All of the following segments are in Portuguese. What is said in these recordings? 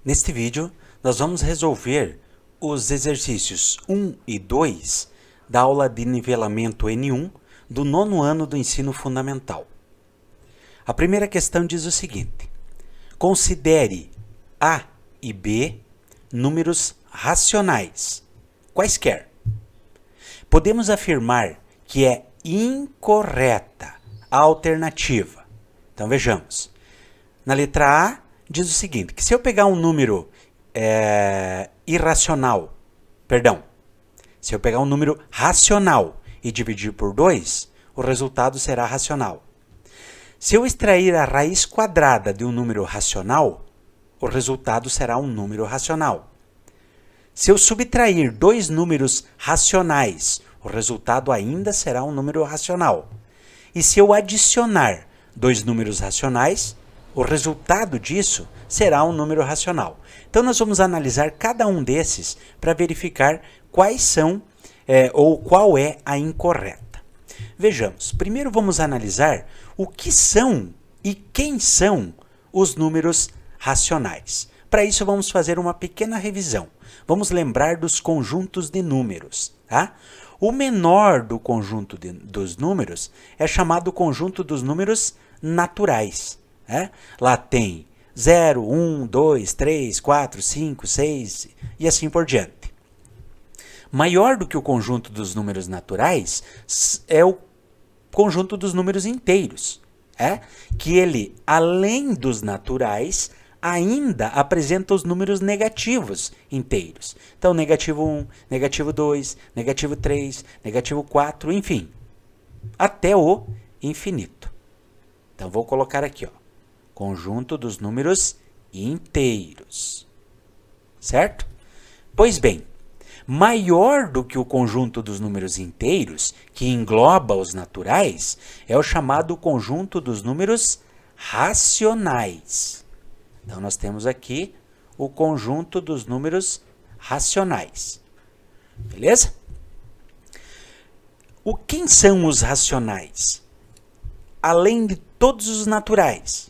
Neste vídeo, nós vamos resolver os exercícios 1 e 2 da aula de nivelamento N1 do nono ano do ensino fundamental. A primeira questão diz o seguinte: considere A e B números racionais, quaisquer. Podemos afirmar que é incorreta a alternativa. Então vejamos. Na letra A diz o seguinte, que se eu pegar um número se eu pegar um número racional e dividir por 2, o resultado será racional. Se eu extrair a raiz quadrada de um número racional, o resultado será um número racional. Se eu subtrair dois números racionais, o resultado ainda será um número racional. E se eu adicionar dois números racionais, o resultado disso será um número racional. Então nós vamos analisar cada um desses para verificar quais são ou qual é a incorreta. Vejamos, primeiro vamos analisar o que são e quem são os números racionais. Para isso vamos fazer uma pequena revisão. Vamos lembrar dos conjuntos de números. Tá? O menor do conjunto dos números é chamado conjunto dos números naturais. Lá tem 0, 1, 2, 3, 4, 5, 6 e assim por diante. Maior do que o conjunto dos números naturais é o conjunto dos números inteiros, que ele, além dos naturais, ainda apresenta os números negativos inteiros. Então, negativo 1, negativo 2, negativo 3, negativo 4, enfim, até o infinito. Então, vou colocar aqui, conjunto dos números inteiros, certo? Pois bem, maior do que o conjunto dos números inteiros, que engloba os naturais, é o chamado conjunto dos números racionais. Então, nós temos aqui o conjunto dos números racionais. Beleza? Quem são os racionais? Além de todos os naturais,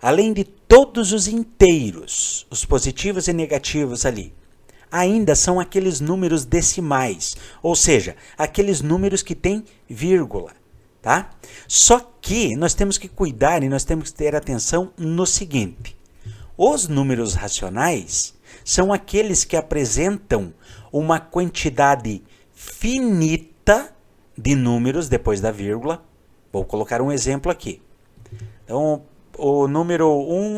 além de todos os inteiros, os positivos e negativos ali, ainda são aqueles números decimais, ou seja, aqueles números que têm vírgula. Tá? Só que nós temos que cuidar e nós temos que ter atenção no seguinte: os números racionais são aqueles que apresentam uma quantidade finita de números depois da vírgula. Vou colocar um exemplo aqui. Então, o número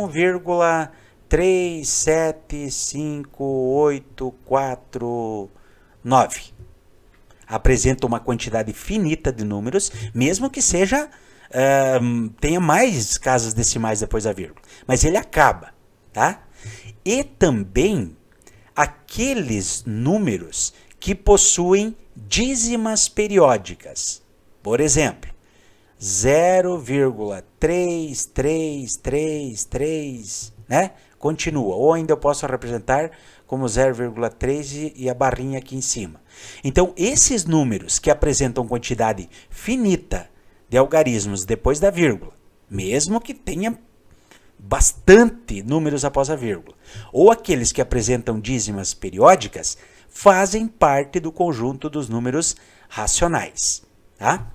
1,37584,9 apresenta uma quantidade finita de números, mesmo que tenha mais casas decimais depois da vírgula. Mas ele acaba, tá? E também aqueles números que possuem dízimas periódicas. Por exemplo, 0,3333, Continua. Ou ainda eu posso representar como 0,3 e a barrinha aqui em cima. Então, esses números que apresentam quantidade finita de algarismos depois da vírgula, mesmo que tenha bastante números após a vírgula, ou aqueles que apresentam dízimas periódicas, fazem parte do conjunto dos números racionais. Tá?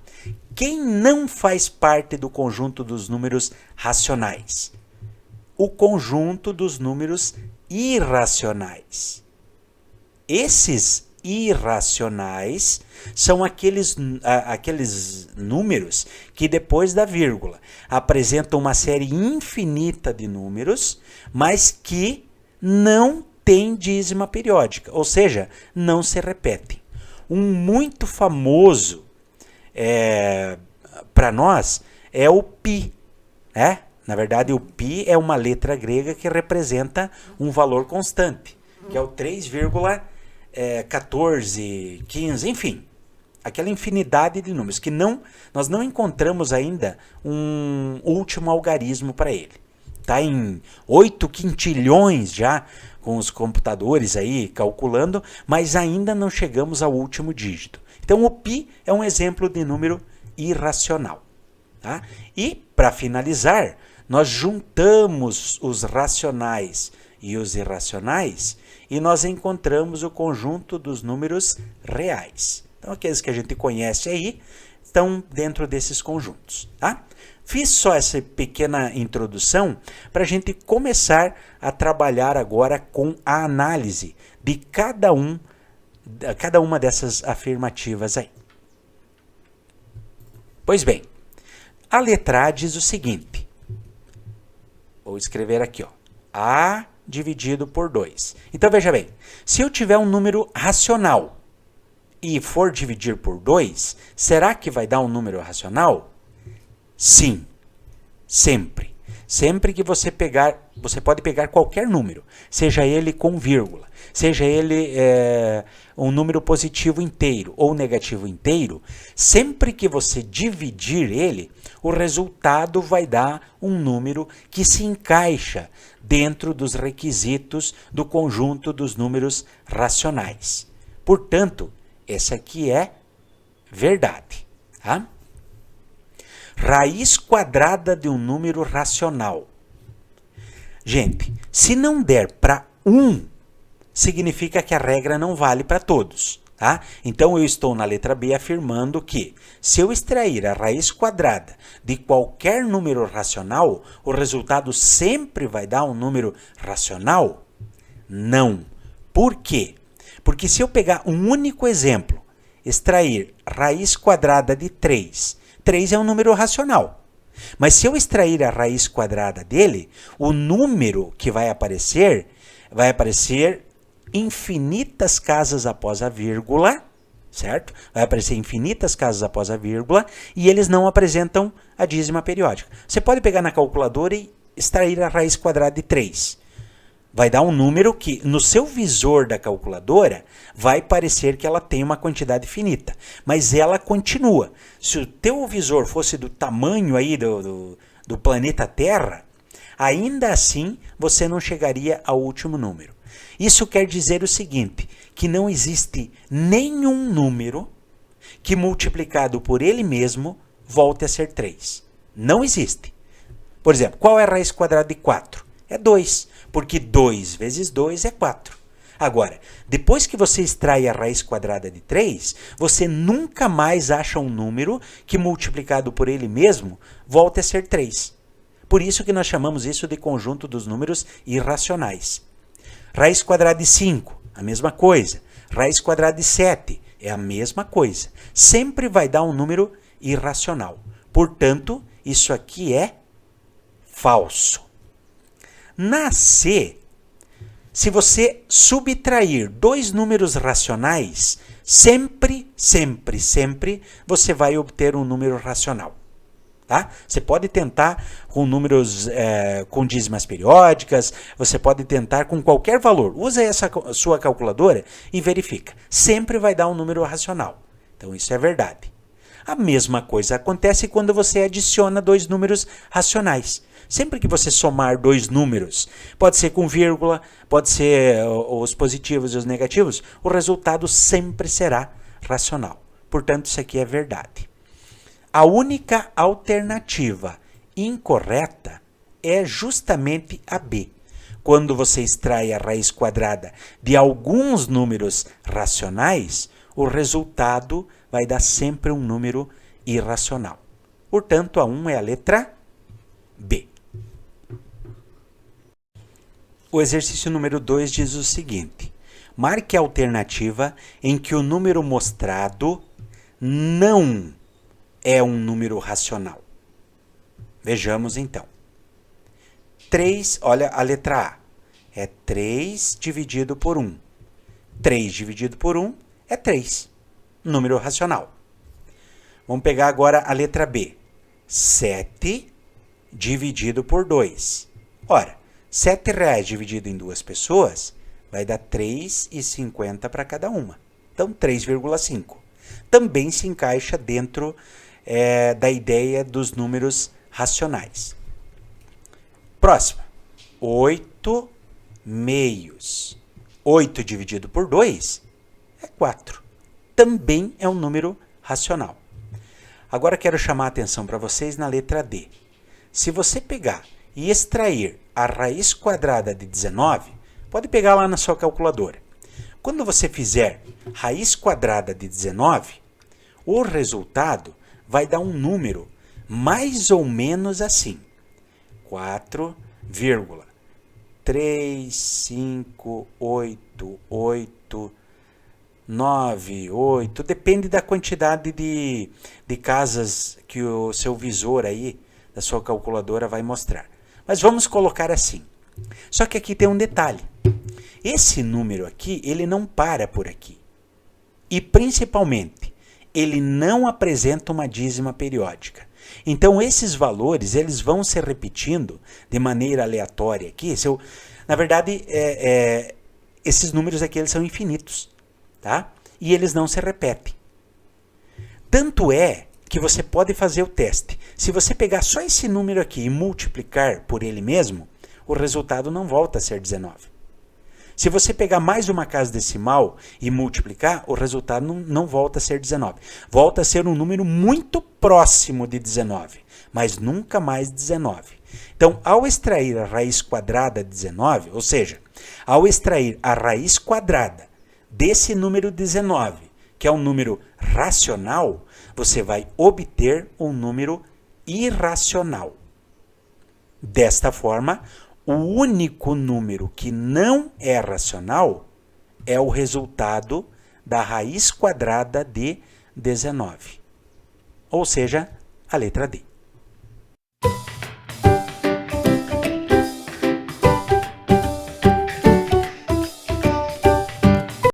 Quem não faz parte do conjunto dos números racionais? O conjunto dos números irracionais. Esses irracionais são aqueles números que depois da vírgula apresentam uma série infinita de números, mas que não têm dízima periódica, ou seja, não se repetem. Um muito famoso para nós é o π, Na verdade, o π é uma letra grega que representa um valor constante, que é o 3,1415, enfim, aquela infinidade de números que nós não encontramos ainda um último algarismo para ele. Está em 8 quintilhões já, com os computadores aí calculando, mas ainda não chegamos ao último dígito. Então, o π é um exemplo de número irracional. Tá? E, para finalizar, nós juntamos os racionais e os irracionais, e nós encontramos o conjunto dos números reais. Então, aqueles que a gente conhece aí estão dentro desses conjuntos, tá? Fiz só essa pequena introdução para a gente começar a trabalhar agora com a análise de cada uma dessas afirmativas aí. Pois bem, a letra A diz o seguinte, vou escrever aqui, ó, A dividido por 2. Então, veja bem, se eu tiver um número racional e for dividir por 2, será que vai dar um número racional? Sim, sempre. Sempre que você pegar, você pode pegar qualquer número, seja ele com vírgula, seja ele um número positivo inteiro ou negativo inteiro, sempre que você dividir ele, o resultado vai dar um número que se encaixa dentro dos requisitos do conjunto dos números racionais. Portanto, essa aqui é verdade, tá? Raiz quadrada de um número racional. Gente, se não der para 1, significa que a regra não vale para todos, tá? Então eu estou na letra B afirmando que se eu extrair a raiz quadrada de qualquer número racional, o resultado sempre vai dar um número racional? Não. Por quê? Porque se eu pegar um único exemplo, extrair raiz quadrada de 3, 3 é um número racional. Mas se eu extrair a raiz quadrada dele, o número que vai aparecer infinitas casas após a vírgula, certo? Vai aparecer infinitas casas após a vírgula e eles não apresentam a dízima periódica. Você pode pegar na calculadora e extrair a raiz quadrada de 3. Vai dar um número que, no seu visor da calculadora, vai parecer que ela tem uma quantidade finita. Mas ela continua. Se o teu visor fosse do tamanho aí do planeta Terra, ainda assim você não chegaria ao último número. Isso quer dizer o seguinte, que não existe nenhum número que multiplicado por ele mesmo volte a ser 3. Não existe. Por exemplo, qual é a raiz quadrada de 4? É 2, porque 2 vezes 2 é 4. Agora, depois que você extrai a raiz quadrada de 3, você nunca mais acha um número que multiplicado por ele mesmo volte a ser 3. Por isso que nós chamamos isso de conjunto dos números irracionais. Raiz quadrada de 5, a mesma coisa. Raiz quadrada de 7, é a mesma coisa. Sempre vai dar um número irracional. Portanto, isso aqui é falso. Na C, se você subtrair dois números racionais, sempre você vai obter um número racional. Tá? Você pode tentar com números com dízimas periódicas, você pode tentar com qualquer valor. Usa essa sua calculadora e verifica. Sempre vai dar um número racional. Então isso é verdade. A mesma coisa acontece quando você adiciona dois números racionais. Sempre que você somar dois números, pode ser com vírgula, pode ser os positivos e os negativos, o resultado sempre será racional. Portanto, isso aqui é verdade. A única alternativa incorreta é justamente a B. Quando você extrai a raiz quadrada de alguns números racionais, o resultado vai dar sempre um número irracional. Portanto, a 1 é a letra B. O exercício número 2 diz o seguinte: marque a alternativa em que o número mostrado não é um número racional. Vejamos então. 3, olha a letra A. É 3 dividido por 1. 3 dividido por 1 é 3. Número racional. Vamos pegar agora a letra B. 7 dividido por 2. Ora, R$7 dividido em duas pessoas vai dar R$3,50 para cada uma. Então, 3,5. Também se encaixa dentro da ideia dos números racionais. Próxima. 8 meios. 8 dividido por 2 é 4. Também é um número racional. Agora quero chamar a atenção para vocês na letra D. Se você pegar e extrair a raiz quadrada de 19, Pode pegar lá na sua calculadora. Quando você fizer raiz quadrada de 19, o resultado vai dar um número mais ou menos assim. 4,358898, depende da quantidade de casas que o seu visor aí, da sua calculadora, vai mostrar. Mas vamos colocar assim. Só que aqui tem um detalhe. Esse número aqui, ele não para por aqui. E principalmente, ele não apresenta uma dízima periódica. Então, esses valores, eles vão se repetindo de maneira aleatória aqui. Na verdade, esses números aqui, eles são infinitos, tá? E eles não se repetem. Tanto é que você pode fazer o teste. Se você pegar só esse número aqui e multiplicar por ele mesmo, o resultado não volta a ser 19. Se você pegar mais uma casa decimal e multiplicar, o resultado não volta a ser 19. Volta a ser um número muito próximo de 19, mas nunca mais 19. Então, ao extrair a raiz quadrada de 19, ou seja, ao extrair a raiz quadrada desse número 19, que é um número racional, você vai obter um número irracional. Desta forma, o único número que não é racional é o resultado da raiz quadrada de 19. Ou seja, a letra D.